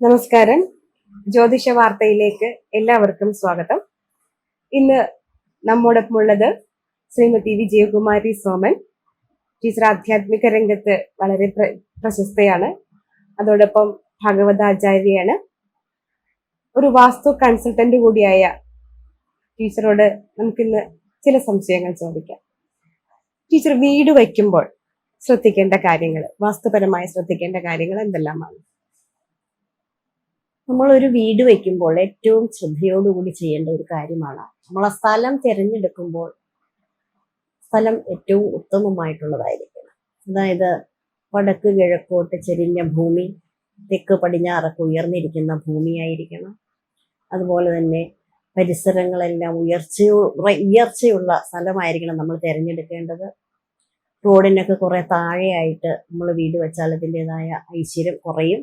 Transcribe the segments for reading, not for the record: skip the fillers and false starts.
നമസ്കാരം. ജ്യോതിഷ വാർത്തയിലേക്ക് എല്ലാവർക്കും സ്വാഗതം. ഇന്ന് നമ്മോടൊപ്പമുള്ളത് ശ്രീമതി വിജയകുമാരി സോമൻ. ടീച്ചർ ആധ്യാത്മിക രംഗത്ത് വളരെ പ്രശസ്തയാണ്. അതോടൊപ്പം ഭാഗവതാചാര്യയാണ്. ഒരു വാസ്തു കൺസൾട്ടന്റ് കൂടിയായ ടീച്ചറോട് നമുക്കിന്ന് ചില സംശയങ്ങൾ ചോദിക്കാം. ടീച്ചർ, വീട് വയ്ക്കുമ്പോൾ ശ്രദ്ധിക്കേണ്ട കാര്യങ്ങൾ, വാസ്തുപരമായി ശ്രദ്ധിക്കേണ്ട കാര്യങ്ങൾ എന്തെല്ലാമാണ്? നമ്മളൊരു വീട് വെക്കുമ്പോൾ ഏറ്റവും ശ്രദ്ധയോടുകൂടി ചെയ്യേണ്ട ഒരു കാര്യമാണ് നമ്മൾ ആ സ്ഥലം തിരഞ്ഞെടുക്കുമ്പോൾ സ്ഥലം ഏറ്റവും ഉത്തമമായിട്ടുള്ളതായിരിക്കണം. അതായത് വടക്ക് കിഴക്കോട്ട് ചെരിഞ്ഞ ഭൂമി, തെക്ക് പടിഞ്ഞാറൊക്കെ ഉയർന്നിരിക്കുന്ന ഭൂമിയായിരിക്കണം. അതുപോലെ തന്നെ പരിസരങ്ങളെല്ലാം ഉയർച്ചയുള്ള സ്ഥലമായിരിക്കണം നമ്മൾ തിരഞ്ഞെടുക്കേണ്ടത്. റോഡിനൊക്കെ കുറെ താഴെയായിട്ട് നമ്മൾ വീട് വെച്ചാൽ അതിൻ്റെതായ ഐശ്വര്യം കുറയും.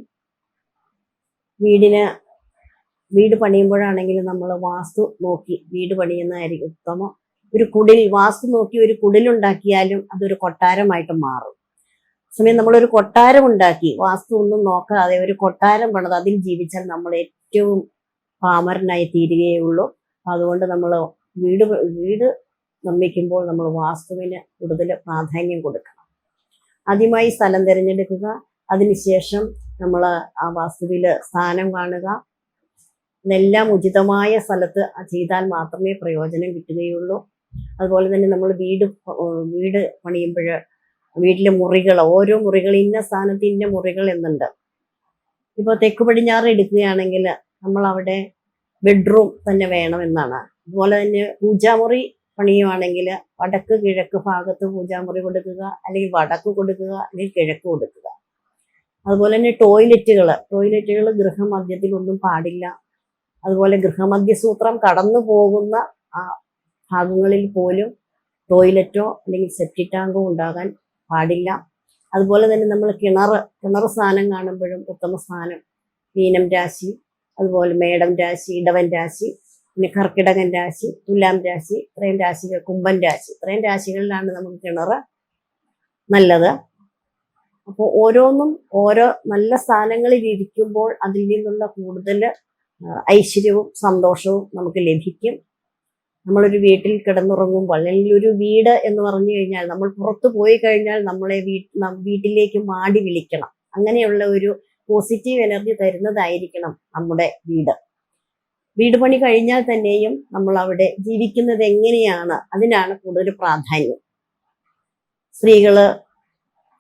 വീട് പണിയുമ്പോഴാണെങ്കിലും നമ്മൾ വാസ്തു നോക്കി വീട് പണിയുന്നതായിരിക്കും ഉത്തമം. വാസ്തു നോക്കി ഒരു കുടിലുണ്ടാക്കിയാലും അതൊരു കൊട്ടാരമായിട്ട് മാറും. സമയം നമ്മളൊരു കൊട്ടാരം ഉണ്ടാക്കി വാസ്തു ഒന്നും നോക്കാതെ ഒരു കൊട്ടാരം പണിത് അതിൽ ജീവിച്ചാൽ നമ്മൾ ഏറ്റവും പാമരനായി തീരുകയുള്ളൂ. അതുകൊണ്ട് നമ്മൾ വീട് നിർമ്മിക്കുമ്പോൾ നമ്മൾ വാസ്തുവിന് കൂടുതൽ പ്രാധാന്യം കൊടുക്കണം. ആദ്യമായി സ്ഥലം തിരഞ്ഞെടുക്കുക. അതിനുശേഷം നമ്മൾ ആ വാസ്തുവില് സ്ഥാനം കാണുക. ഇതെല്ലാം ഉചിതമായ സ്ഥലത്ത് ചെയ്താൽ മാത്രമേ പ്രയോജനം കിട്ടുകയുള്ളൂ. അതുപോലെ തന്നെ നമ്മൾ വീട് പണിയുമ്പോൾ വീട്ടിലെ മുറികൾ, ഓരോ മുറികൾ ഇന്ന സ്ഥാനത്ത് ഇന്ന മുറികൾ എന്നുണ്ട്. ഇപ്പോൾ തെക്ക് പടിഞ്ഞാറ് എടുക്കുകയാണെങ്കിൽ നമ്മൾ അവിടെ ബെഡ്റൂം തന്നെ വേണമെന്നാണ്. അതുപോലെ തന്നെ പൂജാമുറി പണിയുവാണെങ്കിൽ വടക്ക് കിഴക്ക് ഭാഗത്ത് പൂജാമുറി കൊടുക്കുക, അല്ലെങ്കിൽ വടക്ക് കൊടുക്കുക, അല്ലെങ്കിൽ കിഴക്ക് കൊടുക്കുക. അതുപോലെ തന്നെ ടോയ്ലറ്റുകൾ ഗൃഹമധ്യത്തിലൊന്നും പാടില്ല. അതുപോലെ ഗൃഹമധ്യസൂത്രം കടന്നു പോകുന്ന ആ ഭാഗങ്ങളിൽ പോലും ടോയ്ലറ്റോ അല്ലെങ്കിൽ സെപ്റ്റിക് ടാങ്കോ ഉണ്ടാകാൻ പാടില്ല. അതുപോലെ തന്നെ നമ്മൾ കിണർ സ്ഥാനം കാണുമ്പോഴും ഉത്തമ സ്ഥാനം മീനം രാശി, അതുപോലെ മേടം രാശി, ഇടവൻ രാശി, പിന്നെ കർക്കിടകൻ രാശി, തുലാം രാശി, ഇത്രയും രാശികൾ, കുംഭൻ രാശി, ഇത്രയും രാശികളിലാണ് നമുക്ക് കിണർ നല്ലത്. അപ്പോൾ ഓരോന്നും ഓരോ നല്ല സ്ഥാനങ്ങളിൽ ഇരിക്കുമ്പോൾ അതിൽ നിന്നുള്ള കൂടുതൽ ഐശ്വര്യവും സന്തോഷവും നമുക്ക് ലഭിക്കും. നമ്മളൊരു വീട്ടിൽ കിടന്നുറങ്ങുമ്പോൾ, അല്ലെങ്കിൽ ഒരു വീട് എന്ന് പറഞ്ഞു കഴിഞ്ഞാൽ നമ്മൾ പുറത്തു പോയി കഴിഞ്ഞാൽ നമ്മളെ വീട്ടിലേക്ക് മാടി വിളിക്കണം. അങ്ങനെയുള്ള ഒരു പോസിറ്റീവ് എനർജി തരുന്നതായിരിക്കണം നമ്മുടെ വീട് പണി കഴിഞ്ഞാൽ തന്നെയും നമ്മൾ അവിടെ ജീവിക്കുന്നത് എങ്ങനെയാണ്, അതിനാണ് കൂടുതൽ പ്രാധാന്യം. സ്ത്രീകള്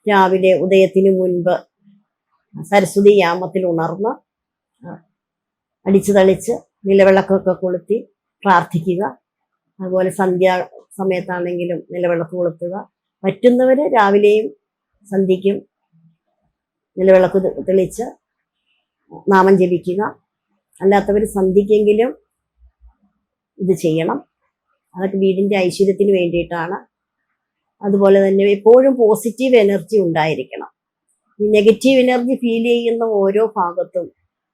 രാവിലെ ഉദയത്തിന് മുൻപ് സരസ്വതി യാമത്തിൽ ഉണർന്ന് അടിച്ചു തളിച്ച് നിലവിളക്കൊക്കെ കൊളുത്തി പ്രാർത്ഥിക്കുക. അതുപോലെ സന്ധ്യാ സമയത്താണെങ്കിലും നിലവിളക്ക് കൊളുത്തുക. പറ്റുന്നവര് രാവിലെയും സന്ധ്യയ്ക്കും നിലവിളക്ക് തെളിച്ച് നാമം ജപിക്കുക. അല്ലാത്തവർ സന്ധ്യയ്ക്കെങ്കിലും ഇത് ചെയ്യണം. അതൊക്കെ വീടിന്റെ ഐശ്വര്യത്തിന് വേണ്ടിയിട്ടാണ്. അതുപോലെ തന്നെ എപ്പോഴും പോസിറ്റീവ് എനർജി ഉണ്ടായിരിക്കണം. ഈ നെഗറ്റീവ് എനർജി ഫീൽ ചെയ്യുന്ന ഓരോ ഭാഗത്തും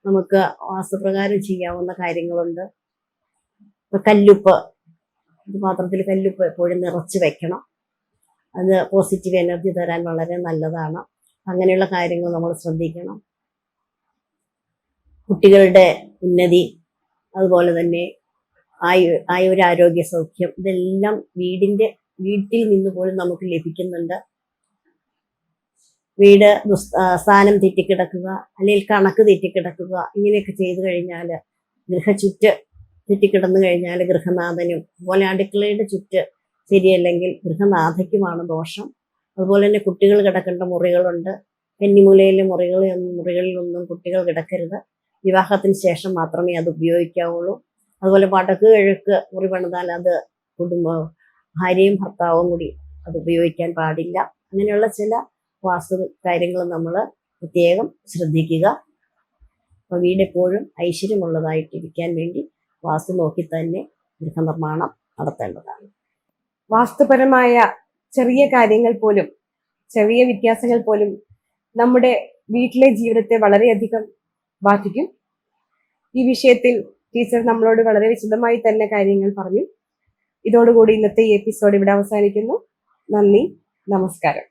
നമുക്ക് വാസ്തുപ്രകാരം ചെയ്യാവുന്ന കാര്യങ്ങളുണ്ട്. ഇപ്പൊ പാത്രത്തിൽ കല്ലുപ്പ് എപ്പോഴും നിറച്ച് വെക്കണം. അത് പോസിറ്റീവ് എനർജി തരാൻ വളരെ നല്ലതാണ്. അങ്ങനെയുള്ള കാര്യങ്ങൾ നമ്മൾ ശ്രദ്ധിക്കണം. കുട്ടികളുടെ ഉന്നതി, അതുപോലെ തന്നെ ആരോഗ്യ സൗഖ്യം, ഇതെല്ലാം വീട്ടിൽ നിന്ന് പോലും നമുക്ക് ലഭിക്കുന്നുണ്ട്. വീട് സ്ഥാനം തെറ്റിക്കിടക്കുക, അല്ലെങ്കിൽ കണക്ക് തെറ്റിക്കിടക്കുക, ഇങ്ങനെയൊക്കെ ചെയ്തു കഴിഞ്ഞാൽ, ഗൃഹചുറ്റ് തെറ്റിക്കിടന്നു കഴിഞ്ഞാൽ ഗൃഹനാഥനും, അതുപോലെ അടുക്കളയുടെ ചുറ്റ് ശരിയല്ലെങ്കിൽ ഗൃഹനാഥയ്ക്കുമാണ് ദോഷം. അതുപോലെ തന്നെ കുട്ടികൾ കിടക്കേണ്ട മുറികളുണ്ട്. കന്നിമൂലയിലെ മുറികളിലൊന്നും കുട്ടികൾ കിടക്കരുത്. വിവാഹത്തിന് ശേഷം മാത്രമേ അത് ഉപയോഗിക്കാവുള്ളൂ. അതുപോലെ വടക്ക് കിഴക്ക് മുറി പണിതാൽ അത് ഭാര്യയും ഭർത്താവും കൂടി അത് ഉപയോഗിക്കാൻ പാടില്ല. അങ്ങനെയുള്ള ചില വാസ്തു കാര്യങ്ങൾ നമ്മൾ പ്രത്യേകം ശ്രദ്ധിക്കുക. അപ്പോൾ വീടെപ്പോഴും ഐശ്വര്യമുള്ളതായിട്ടിരിക്കാൻ വേണ്ടി വാസ്തു നോക്കി തന്നെ ഗൃഹനിർമ്മാണം നടത്തേണ്ടതാണ്. വാസ്തുപരമായ ചെറിയ കാര്യങ്ങൾ പോലും, ചെറിയ വ്യത്യാസങ്ങൾ പോലും നമ്മുടെ വീട്ടിലെ ജീവിതത്തെ വളരെയധികം ബാധിക്കും. ഈ വിഷയത്തിൽ ടീച്ചർ നമ്മളോട് വളരെ വിശദമായി തന്നെ കാര്യങ്ങൾ പറഞ്ഞു. ഇതോടുകൂടി ഇന്നത്തെ ഈ എപ്പിസോഡ് ഇവിടെ അവസാനിക്കുന്നു. നന്ദി, നമസ്കാരം.